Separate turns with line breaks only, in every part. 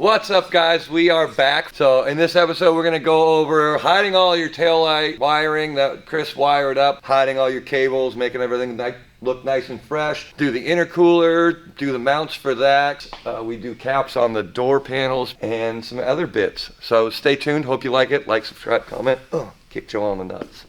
What's up, guys? We are back. So in this episode, we're gonna go over hiding all your taillight wiring that Chris wired up, hiding all your cables, making everything look nice and fresh. Do the intercooler, do the mounts for that. We do caps on the door panels and some other bits. So stay tuned. Hope you like it. Like, subscribe, comment. Oh, kick Joe on the nuts.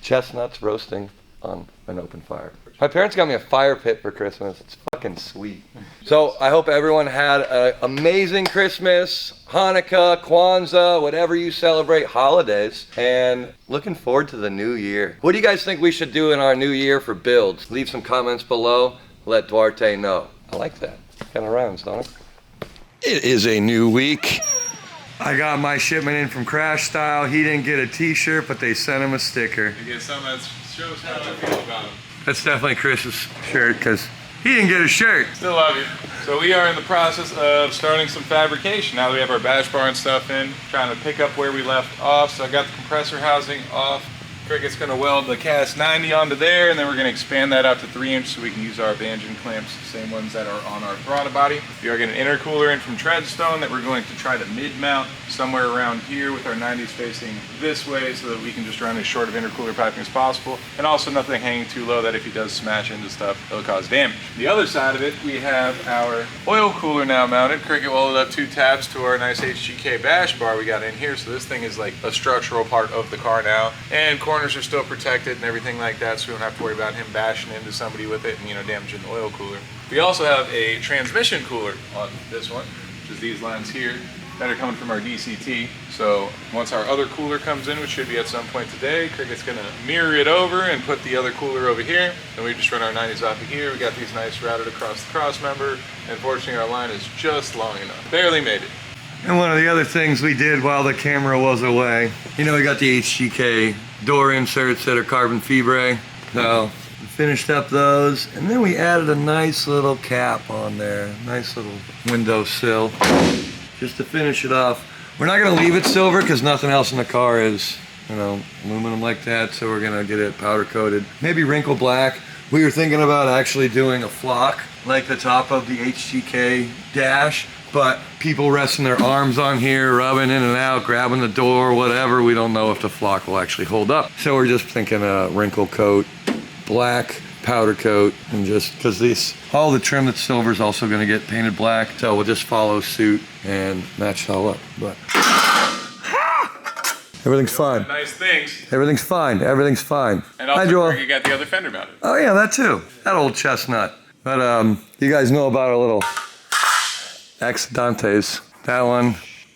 Chestnuts roasting on an open fire. My parents got me a fire pit for Christmas. It's fucking sweet. So I hope everyone had an amazing Christmas, Hanukkah, Kwanzaa, whatever you celebrate, holidays, and looking forward to the new year. What do you guys think we should do in our new year for builds? Leave some comments below. Let Duarte know. I like that. Kind of rhymes, don't it? It is a new week. I got my shipment in from Crash Style. He didn't get a t-shirt, but they sent him a sticker.
You get something that shows how I feel about him.
That's definitely Chris's shirt because he didn't get a shirt.
Still love you. So we are in the process of starting some fabrication. Now that we have our bash bar and stuff in, trying to pick up where we left off. So I got the compressor housing off. Cricket's gonna weld the cast 90 onto there, and then we're gonna expand that out to 3" so we can use our Banjin clamps, the same ones that are on our throttle body. We are getting an intercooler in from Treadstone that we're going to try to mid-mount somewhere around here with our 90s facing this way so that we can just run as short of intercooler piping as possible. And also nothing hanging too low that if he does smash into stuff, it'll cause damage. The other side of it, we have our oil cooler now mounted. Cricket welded up 2 tabs to our nice HGK bash bar we got in here. So this thing is like a structural part of the car now. And corners are still protected and everything like that, so we don't have to worry about him bashing into somebody with it and, you know, damaging the oil cooler. We also have a transmission cooler on this one, which is these lines here that are coming from our DCT. So once our other cooler comes in, which should be at some point today, Cricket's gonna mirror it over and put the other cooler over here. Then we just run our 90s off of here. We got these nice routed across the cross member. Unfortunately, our line is just long enough. Barely made it.
And one of the other things we did while the camera was away, you know, we got the HGK door inserts that are carbon fibre. So we finished up those, and then we added a nice little cap on there, nice little window sill, just to finish it off. We're not gonna leave it silver because nothing else in the car is, you know, aluminum like that, so we're gonna get it powder coated. Maybe wrinkle black. We were thinking about actually doing a flock like the top of the HGK dash, but people resting their arms on here, rubbing in and out, grabbing the door, whatever, we don't know if the flock will actually hold up. So we're just thinking a wrinkle coat, black powder coat, and just because all the trim that's silver is also going to get painted black, so we'll just follow suit and match it all up. But everything's fine.
Nice things.
Everything's fine. Everything's fine.
And also,
Hi, Joel.
you got the other fender mounted.
Oh yeah, that too. That old chestnut. But you guys know about our little accidentes. That one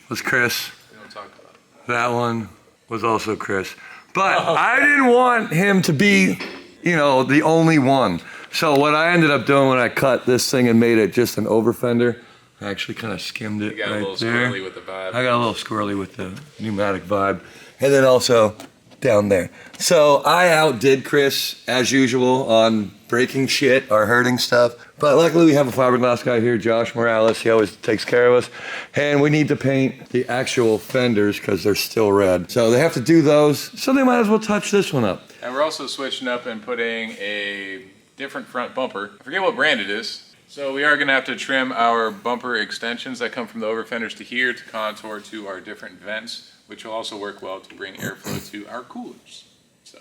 was Chris.
We don't talk about it.
That one was also Chris. But I didn't want him to be, you know, the only one. So what I ended up doing when I cut this thing and made it just an over fender, I actually kind of skimmed it
You got
right
a little
there.
squirrely with the vibe.
I got a little squirrely with the pneumatic vibe. And then also down there. So I outdid Chris as usual on breaking shit or hurting stuff. But luckily we have a fiberglass guy here, Josh Morales. He always takes care of us. And we need to paint the actual fenders because they're still red. So they have to do those. So they might as well touch this one up.
And we're also switching up and putting a different front bumper. I forget what brand it is. So we are gonna have to trim our bumper extensions that come from the over fenders to here to contour to our different vents, which will also work well to bring airflow to our coolers. So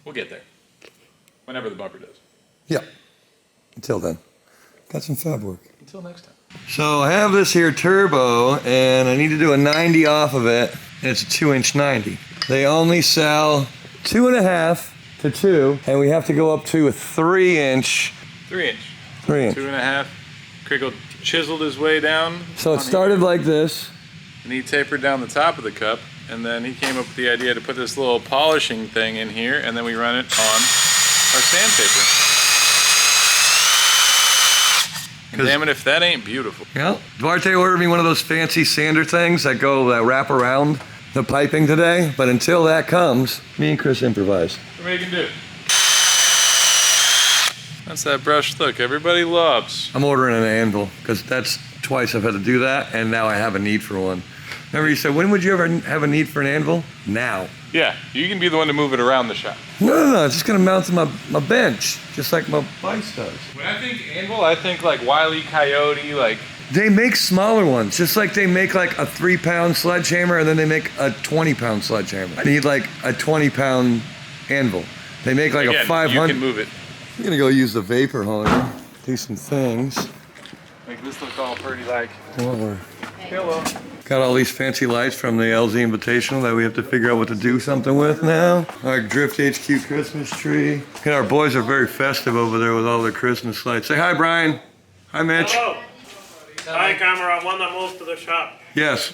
we'll get there. Whenever the bumper does.
Yeah. Until then. Got some fab work.
Until next time.
So I have this here turbo and I need to do a 90 off of it. And it's a 2-inch 90. They only sell 2.5 to 2, and we have to go up to a 3-inch.
3-inch.
3-inch.
2.5. Crickle chiseled his way down.
So it started like this.
And he tapered down the top of the cup, and then he came up with the idea to put this little polishing thing in here, and then we run it on our sandpaper. And damn it if that ain't beautiful.
Yeah. Duarte ordered me one of those fancy sander things that wrap around the piping today, but until that comes, me and Chris improvise.
What you can do? That's that brushed look everybody loves.
I'm ordering an anvil because that's twice I've had to do that, and now I have a need for one. Remember you said, when would you ever have a need for an anvil? Now.
Yeah, you can be the one to move it around the shop.
No, it's just gonna mount to my bench, just like my bike does.
When I think anvil, I think like Wile E. Coyote, like
They make smaller ones, just like they make like a 3-pound sledgehammer and then they make a 20-pound sledgehammer. I need like a 20-pound anvil. They make like
Again,
a 500.
You can move it.
I'm gonna go use the vapor honer, do some things.
Make this look all pretty like.
Whoa.
Hello.
Got all these fancy lights from the LZ Invitational that we have to figure out what to do something with now. Our Drift HQ Christmas tree. And our boys are very festive over there with all their Christmas lights. Say hi, Brian. Hi, Mitch.
Hello. Hi, camera. I want to move to the shop.
Yes.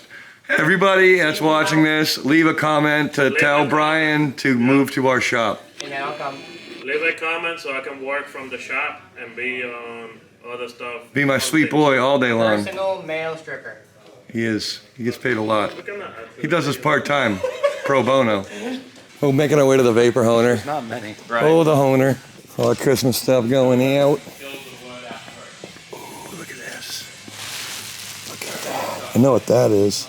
Everybody that's watching this, leave a comment to tell Brian to move to our shop.
And I'll come.
Leave a comment so I can work from the shop and be on other stuff.
Be my sweet boy all day long.
Personal male stripper.
He is. He gets paid a lot.
We can add to
He does this part-time, pro bono. Oh, making our way to the vapor honer.
Not many.
Right.
Oh, the honer. All the Christmas stuff going out. Look at this. Look at that. I know what that is.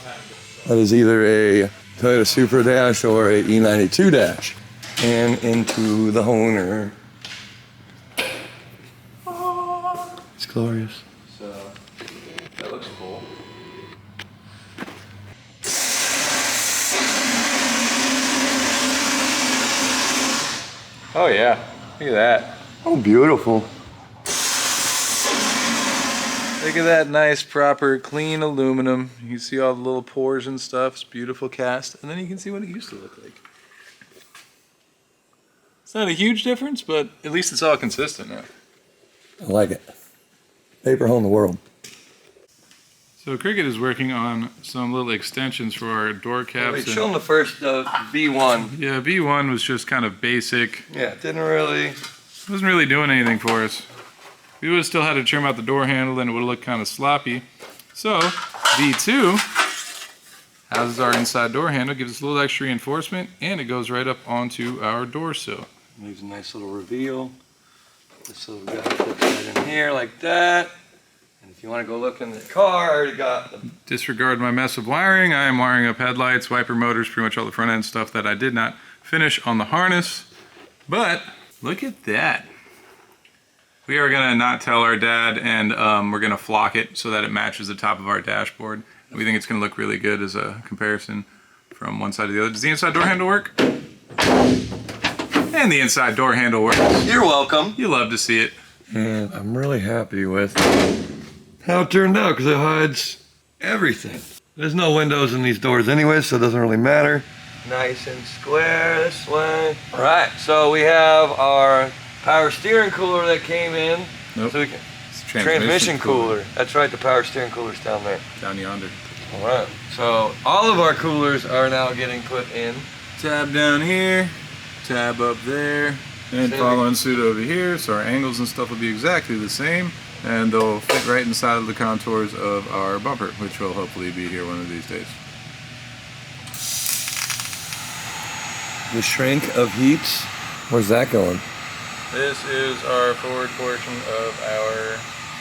That is either a Toyota Supra Dash or a E92 Dash. And into the honer. It's glorious.
So that looks cool. Oh yeah, look at that.
Oh, beautiful.
Look at that nice, proper, clean aluminum. You can see all the little pores and stuff. It's beautiful cast. And then you can see what it used to look like. It's not a huge difference, but at least it's all consistent now.
I like it. Vapor hone the world.
So Cricket is working on some little extensions for our door caps.
Wait, show them the first B1.
Yeah, B1 was just kind of basic.
Yeah, it didn't really.
Wasn't really doing anything for us. We would have still had to trim out the door handle and it would have looked kind of sloppy. So, V2 houses our inside door handle, gives us a little extra reinforcement, and it goes right up onto our door sill.
Leaves a nice little reveal. This little guy fits right in here like that. And if you want to go look in the car, I already got them.
Disregard my mess of wiring. I am wiring up headlights, wiper motors, pretty much all the front end stuff that I did not finish on the harness. But look at that. We are gonna not tell our dad, and we're gonna flock it so that it matches the top of our dashboard. We think it's gonna look really good as a comparison from one side to the other. Does the inside door handle work? And the inside door handle works.
You're welcome.
You love to see it.
And I'm really happy with how it turned out because it hides everything. There's no windows in these doors anyway, so it doesn't really matter. Nice and square this way. All right, so we have our power steering cooler that came in.
Nope.
So we can,
It's
transmission cooler. That's right, the power steering cooler's down there.
Down yonder.
All right, so all of our coolers are now getting put in.
Tab down here, tab up there, and following suit over here, so our angles and stuff will be exactly the same, and they'll fit right inside of the contours of our bumper, which will hopefully be here one of these days.
The shrink of heats, where's that going?
This is our forward portion of our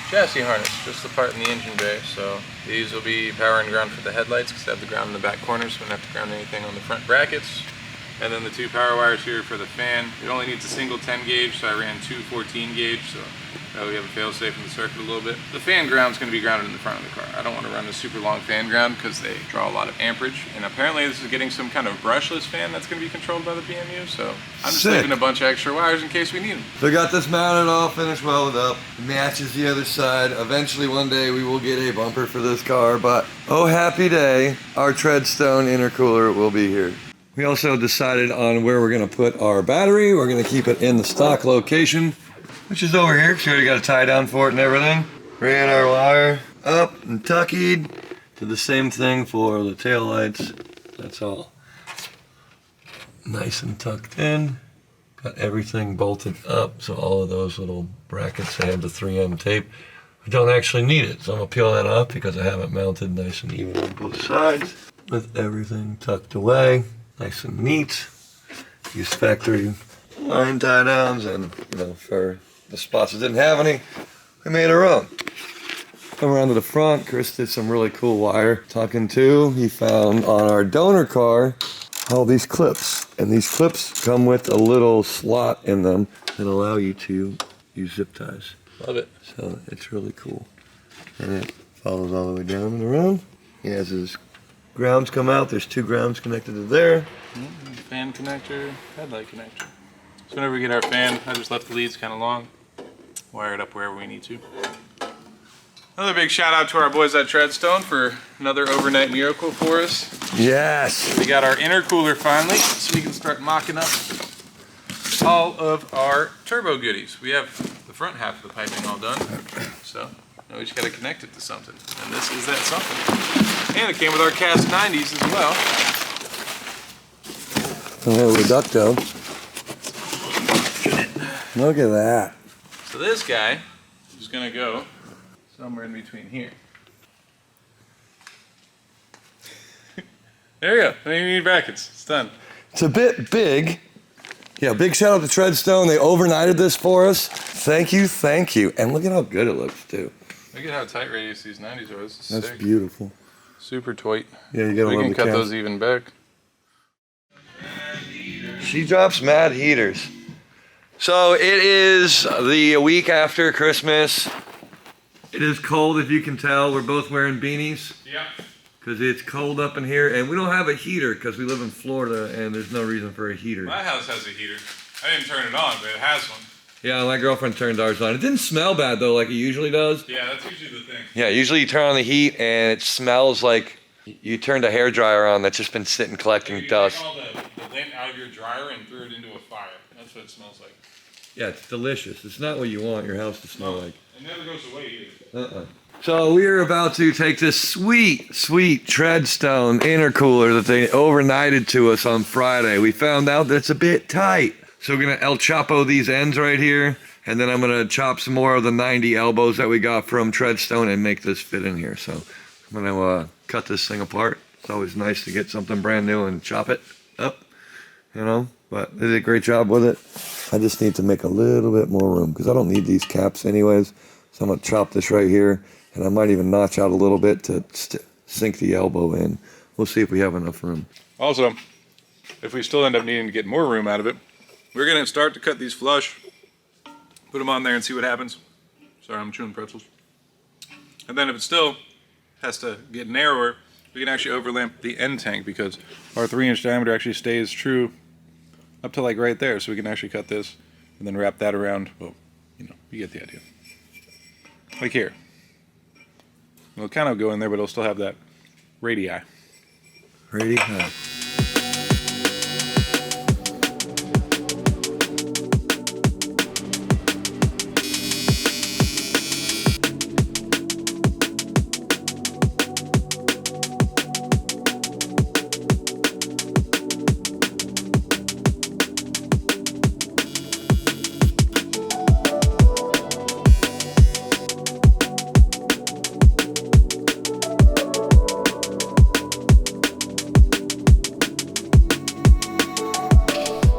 chassis harness, just the part in the engine bay. So these will be power and ground for the headlights because they have the ground in the back corners, so we don't have to ground anything on the front brackets. And then the two power wires here for the fan. It only needs a single 10 gauge, so I ran two 14 gauge, so we have a fail-safe in the circuit a little bit. The fan ground's going to be grounded in the front of the car. I don't want to run a super long fan ground because they draw a lot of amperage. And apparently this is getting some kind of brushless fan that's going to be controlled by the BMU, so I'm just
Sick.
leaving a bunch of extra wires in case we need them.
So I got this mounted all finished, welded up. It matches the other side. Eventually one day we will get a bumper for this car, but oh happy day, our Treadstone Intercooler will be here. We also decided on where we're going to put our battery. We're going to keep it in the stock location, which is over here. So we already got a tie down for it and everything. Ran our wire up and tuckied to the same thing for the tail lights. That's all nice and tucked in. Got everything bolted up, so all of those little brackets have the 3M tape. I don't actually need it, so I'm gonna peel that off because I have it mounted nice and even on both sides with everything tucked away. Nice and neat. Use factory line tie downs, and for the spots that didn't have any, we made our own. Come around to the front. Chris did some really cool wire tucking too. He found on our donor car all these clips, and these clips come with a little slot in them that allow you to use zip ties.
Love it.
So it's really cool. And it Follows all the way down and around. He has his grounds come out. There's 2 grounds connected to there.
Fan connector, headlight connector. So whenever we get our fan, I just left the leads kind of long. Wire it up wherever we need to. Another big shout out to our boys at Treadstone for another overnight miracle for us.
Yes.
We got our intercooler finally, so we can start mocking up all of our turbo goodies. We have the front half of the piping all done, so now we just got to connect it to something. And this is that something. And it came with our cast 90s as well.
Oh, the ducto. Look at that.
So this guy is going to go somewhere in between here. There you go. Don't even need brackets. It's done.
It's a bit big. Yeah, big shout out to Treadstone. They overnighted this for us. Thank you, thank you. And look at how good it looks too.
Look at how tight radius these 90s are. This is
That's
sick.
beautiful.
Super tight.
Yeah, you gotta
We
love
can
the
cut
cast.
those even back.
She drops mad heaters. So it is the week after Christmas. It is cold, if you can tell. We're both wearing beanies
Yeah.
because it's cold up in here, and we don't have a heater because we live in Florida and there's no reason for a heater.
My house has a heater. I didn't turn it on, but it has one.
Yeah, my girlfriend turned ours on. It didn't smell bad though, like it usually does.
Yeah, that's usually the thing.
Yeah, usually you turn on the heat and it smells like you turned a hairdryer on that's just been sitting collecting
You
dust.
take all the lint out of your dryer and threw it into a fire. That's what it smells like.
Yeah, it's delicious. It's not what you want your house to smell like.
It never goes away either.
So we are about to take this sweet, sweet Treadstone intercooler that they overnighted to us on Friday. We found out that it's a bit tight. So we're gonna El Chapo these ends right here, and then I'm gonna chop some more of the 90 elbows that we got from Treadstone and make this fit in here. So I'm gonna cut this thing apart. It's always nice to get something brand new and chop it up, you know, but they did a great job with it. I just need to make a little bit more room because I don't need these caps anyways. So I'm gonna chop this right here, and I might even notch out a little bit to sink the elbow in. We'll see if we have enough room.
Also, if we still end up needing to get more room out of it, we're going to start to cut these flush, put them on there and see what happens. Sorry, I'm chewing pretzels. And then if it still has to get narrower, we can actually overlamp the end tank because our 3-inch diameter actually stays true up to like right there. So we can actually cut this and then wrap that around. Well, you know, you get the idea. Like here. It'll kind of go in there, but it'll still have that radii.
Ready?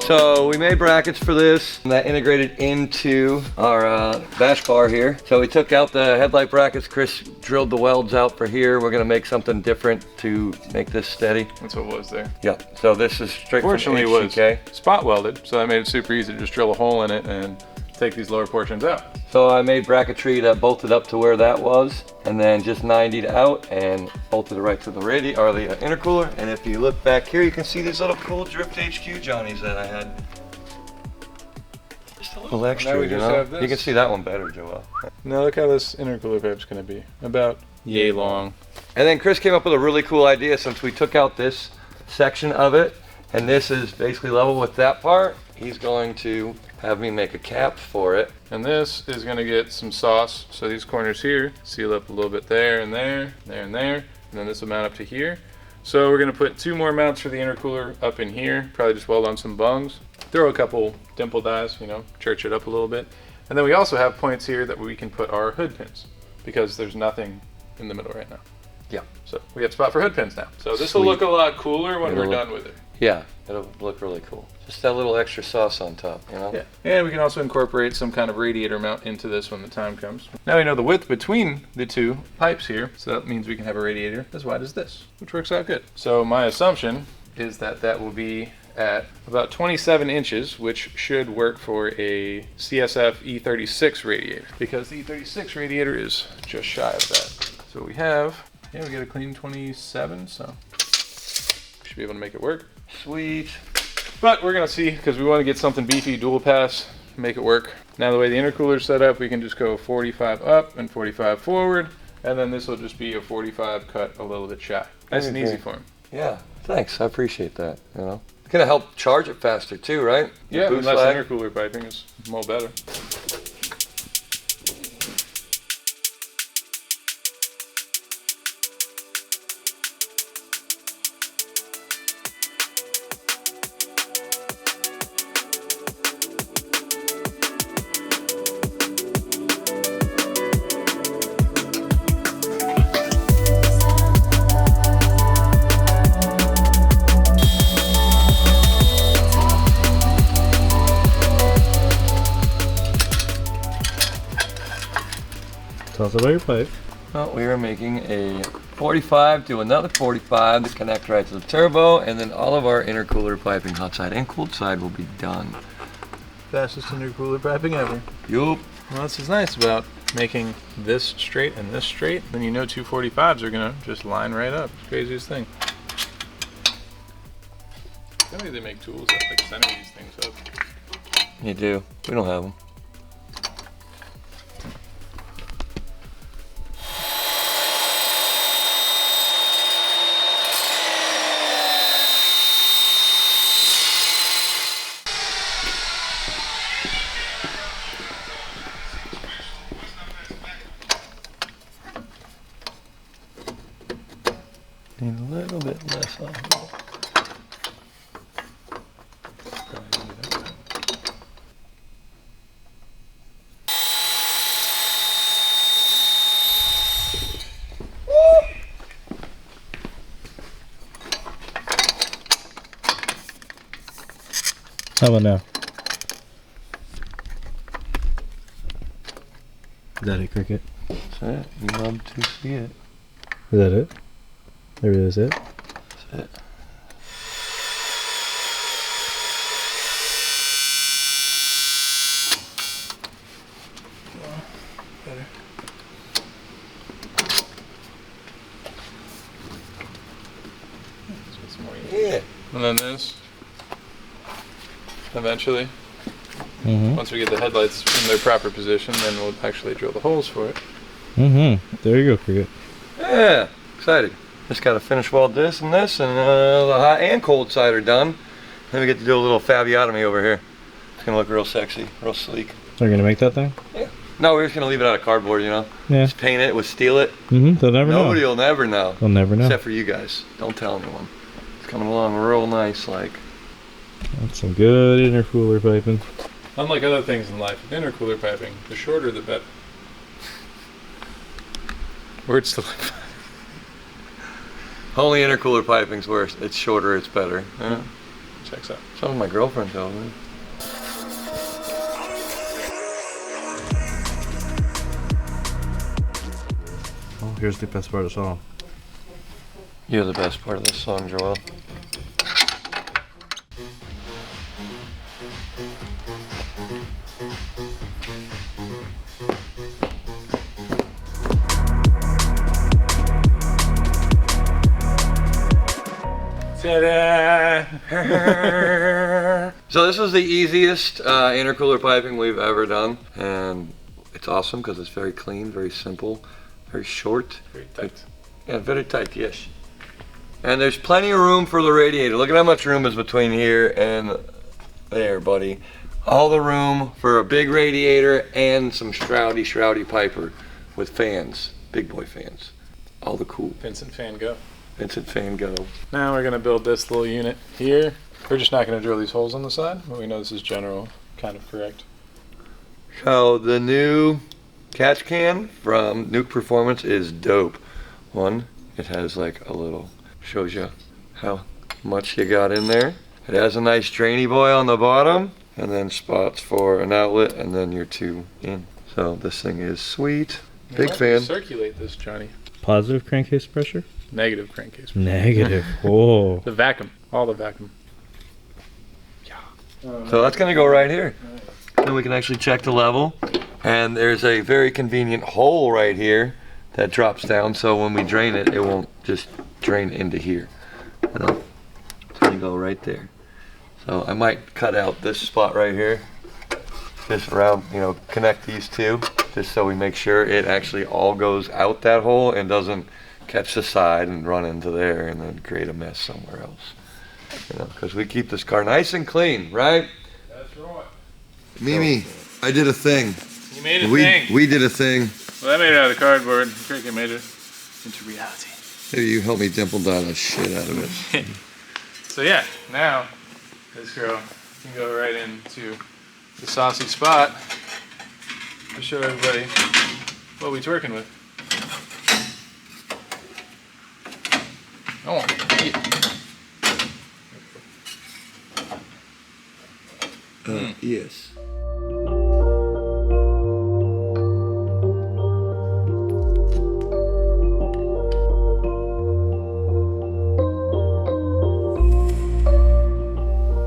So we made brackets for this and that integrated into our bash bar here. So we took out the headlight brackets. Chris drilled the welds out for here. We're gonna make something different to make this steady.
That's what was there.
Yeah, so this is straight
Fortunately, it
from
was
HCK.
spot welded, so that made it super easy to just drill a hole in it and take these lower portions out.
So I made bracketry that bolted up to where that was, and then just 90'd out and bolted it right to the the intercooler. And if you look back here, you can see these little cool Drift HQ Johnnies that I had. Just a little extra,
Now we
you
just
know?
have this.
You can see that one better, Joel.
Now look how this intercooler pipe's gonna be. About yay long.
And then Chris came up with a really cool idea since we took out this section of it, and this is basically level with that part. He's going to have me make a cap for it.
And this is gonna get some sauce. So these corners here, seal up a little bit there and there, there and there, and then this will mount up to here. So we're gonna put 2 more mounts for the intercooler up in here, probably just weld on some bungs. Throw a couple dimple dies, you know, church it up a little bit. And then we also have points here that we can put our hood pins because there's nothing in the middle right now.
Yeah.
So we have a spot for hood pins now. So this will look a lot cooler when we're done with it.
Yeah, it'll look really cool. Just that little extra sauce on top, you know?
Yeah, and we can also incorporate some kind of radiator mount into this when the time comes. Now we know the width between the 2 pipes here, so that means we can have a radiator as wide as this, which works out good. So my assumption is that that will be at about 27 inches, which should work for a CSF E36 radiator, because the E36 radiator is just shy of that. So we have, yeah, we get a clean 27, so should be able to make it work.
Sweet.
But we're gonna see, because we want to get something beefy, dual pass, make it work. Now the way the intercooler's set up, we can just go 45 up and 45 forward, and then this will just be a 45 cut a little bit shy. Nice and easy for him.
Yeah, thanks. I appreciate that. You know, it's gonna help charge it faster too, right?
Yeah,
Boost
less
lag.
intercooler piping is more better.
Tell us about your pipe.
Well, we are making a 45 to another 45 to connect right to the turbo, and then all of our intercooler piping, hot side and cold side, will be done.
Fastest intercooler piping ever.
Yup.
Well, this is nice about making this straight and this straight. Then you know 245s are gonna just line right up. It's the craziest thing. I think they make tools that like center these things up.
You do. We don't have them. Need a little bit less on it.
How about now? Is that it, Cricket?
That's it. You love to see it.
Is that it? There it is. It.
That's it.
Better. Let's get some more.
Yeah.
And then this. Eventually,
Mm-hmm.
once we get the headlights in their proper position, then we'll actually drill the holes for it.
Mm-hmm. There you go, Cricket.
Yeah. Excited. Just got to finish weld this, and the hot and cold side are done. Then we get to do a little fabiatomy over here. It's gonna look real sexy, real sleek.
Are you gonna make that thing?
Yeah. No, we're just gonna leave it out of cardboard, you know.
Yeah.
Just paint it with steel it.
Mm-hmm. They'll never
Nobody
know.
will never know.
They'll never know.
Except for you guys. Don't tell anyone. It's coming along real nice, like.
That's some good intercooler piping.
Unlike other things in life, with intercooler piping, the shorter the better. Words to live.
Only intercooler piping's worse. It's shorter, it's better. Yeah.
Checks out.
Something my girlfriend told me.
Oh, here's the best part of the song.
You're the best part of this song, Joel.
Ta-da!
So this is the easiest intercooler piping we've ever done, and it's awesome because it's very clean, very simple, very short.
Very tight.
Yeah, very tight, yes. And there's plenty of room for the radiator. Look at how much room is between here and there, buddy. All the room for a big radiator and some shroudy piper with fans, big boy fans. All the cool.
Vincent Van Gogh.
Vincent Van Gogh.
Now we're gonna build this little unit here. We're just not gonna drill these holes on the side, but we know this is general, kind of correct.
So the new catch can from Nuke Performance is dope. One, it has like a little, shows you how much you got in there. It has a nice drainy boy on the bottom, and then spots for an outlet, and then your two in. So this thing is sweet. Big
Why don't
fan.
you circulate this, Johnny.
Positive crankcase pressure?
Negative crankcase.
Negative. Oh.
The vacuum. All the vacuum.
So that's gonna go right here. Then we can actually check the level. And there's a very convenient hole right here that drops down, so when we drain it, it won't just drain into here. You know? So you go right there. So I might cut out this spot right here, just around, you know, connect these two, just so we make sure it actually all goes out that hole and doesn't catch the side and run into there and then create a mess somewhere else. You know, because we keep this car nice and clean, right?
That's right.
Mimi, I did a thing.
You made a thing.
We did a thing.
Well, I made it out of cardboard. Cricket made it into reality.
Maybe you help me dimple down the shit out of it.
So yeah, now this girl can go right into the saucy spot to show everybody what we're working with. Oh,
yes.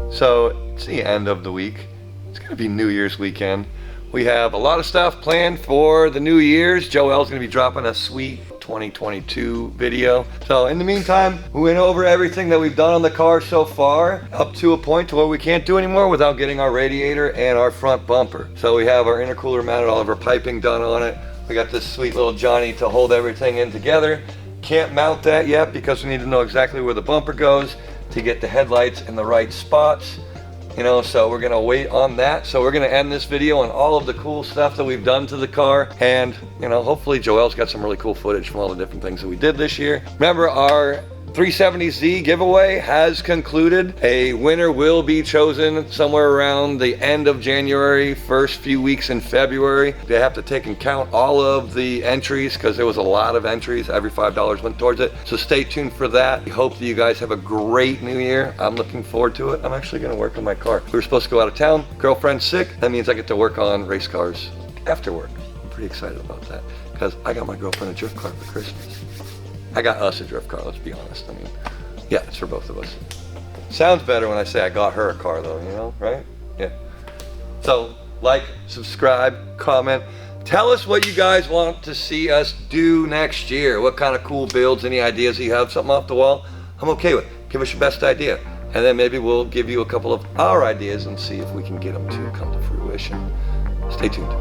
So it's the end of the week. It's gonna be New Year's weekend. We have a lot of stuff planned for the New Year's. Joel's gonna be dropping a sweet 2022 video. So in the meantime, we went over everything that we've done on the car so far, up to a point to where we can't do anymore without getting our radiator and our front bumper. So we have our intercooler mounted, all of our piping done on it. We got this sweet little Johnny to hold everything in together. Can't mount that yet because we need to know exactly where the bumper goes to get the headlights in the right spots. You know, so we're gonna wait on that. So we're gonna end this video on all of the cool stuff that we've done to the car. And, you know, hopefully Joel's got some really cool footage from all the different things that we did this year. Remember, our 370Z giveaway has concluded. A winner will be chosen somewhere around the end of January, first few weeks in February. They have to take and count all of the entries because there was a lot of entries. Every $5 went towards it. So stay tuned for that. We hope that you guys have a great new year. I'm looking forward to it. I'm actually gonna work on my car. We were supposed to go out of town. Girlfriend's sick. That means I get to work on race cars after work. I'm pretty excited about that because I got my girlfriend a drift car for Christmas. I got us a drift car, let's be honest. I mean, yeah, it's for both of us. Sounds better when I say I got her a car though, you know, right? Yeah. So, like, subscribe, comment. Tell us what you guys want to see us do next year. What kind of cool builds, any ideas you have, something off the wall, I'm okay with. Give us your best idea. And then maybe we'll give you a couple of our ideas and see if we can get them to come to fruition. Stay tuned.